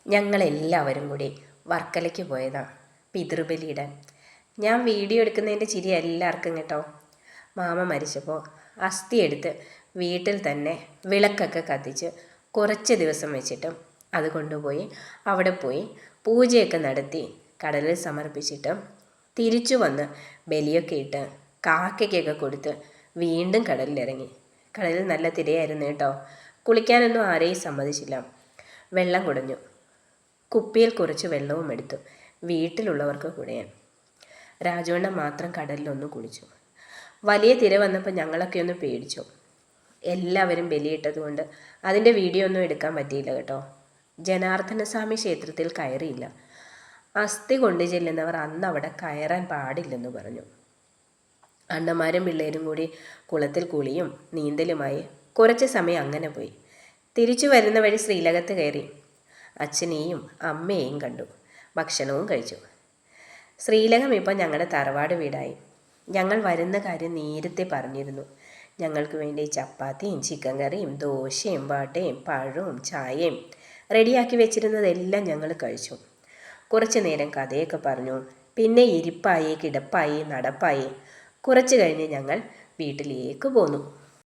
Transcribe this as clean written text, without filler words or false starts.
ഞങ്ങളെല്ലാവരും കൂടി വർക്കലയ്ക്ക് പോയതാണ് പിതൃബലിയിടാൻ. ഞാൻ വീഡിയോ എടുക്കുന്നതിൻ്റെ ചിരി എല്ലാവർക്കും കേട്ടോ. മാമ മരിച്ചപ്പോൾ അസ്ഥി എടുത്ത് വീട്ടിൽ തന്നെ വിളക്കൊക്കെ കത്തിച്ച് കുറച്ച് ദിവസം വെച്ചിട്ടും അത് കൊണ്ടുപോയി അവിടെ പോയി പൂജയൊക്കെ നടത്തി കടലിൽ സമർപ്പിച്ചിട്ട് തിരിച്ചു വന്ന് ബലിയൊക്കെ ഇട്ട് കാക്കയ്ക്കൊക്കെ കൊടുത്ത് വീണ്ടും കടലിലിറങ്ങി. കടലിൽ നല്ല തിരയായിരുന്നു കേട്ടോ. കുളിക്കാനൊന്നും ആരെയും സമ്മതിച്ചില്ല. വെള്ളം കുടഞ്ഞു. കുപ്പിയിൽ കുറച്ച് വെള്ളവും എടുത്തു വീട്ടിലുള്ളവർക്ക് കുടയാൻ. രാജവണ്ണൻ മാത്രം കടലിലൊന്ന് കുളിച്ചു. വലിയ തിര വന്നപ്പോൾ ഞങ്ങളൊക്കെ ഒന്ന് പേടിച്ചു. എല്ലാവരും ബലിയിട്ടത് കൊണ്ട് അതിൻ്റെ വീഡിയോ ഒന്നും എടുക്കാൻ പറ്റിയില്ല കേട്ടോ. ജനാർദ്ദനസ്വാമി ക്ഷേത്രത്തിൽ കയറിയില്ല. അസ്ഥി കൊണ്ടു ചെല്ലുന്നവർ അന്ന് അവിടെ കയറാൻ പാടില്ലെന്ന് പറഞ്ഞു. അണ്ണന്മാരും പിള്ളേരും കൂടി കുളത്തിൽ കുളിയും നീന്തലുമായി കുറച്ച് സമയം അങ്ങനെ പോയി. തിരിച്ചു വരുന്ന വഴി ശ്രീലകത്ത് കയറി അച്ഛനെയും അമ്മയെയും കണ്ടു. ഭക്ഷണവും കഴിച്ചു. ശ്രീലകം ഇപ്പം ഞങ്ങളുടെ തറവാട് വീടായി. ഞങ്ങൾ വരുന്ന കാര്യം നേരത്തെ പറഞ്ഞിരുന്നു. ഞങ്ങൾക്ക് വേണ്ടി ചപ്പാത്തിയും ചിക്കൻ കറിയും ദോശയും വടയും പഴവും ചായയും റെഡിയാക്കി വെച്ചിരുന്നതെല്ലാം ഞങ്ങൾ കഴിച്ചു. കുറച്ചു നേരം കഥയൊക്കെ പറഞ്ഞു. പിന്നെ ഇരിപ്പായി കിടപ്പായി നടപ്പായി. കുറച്ച് കഴിഞ്ഞ് ഞങ്ങൾ വീട്ടിലേക്ക് പോന്നു.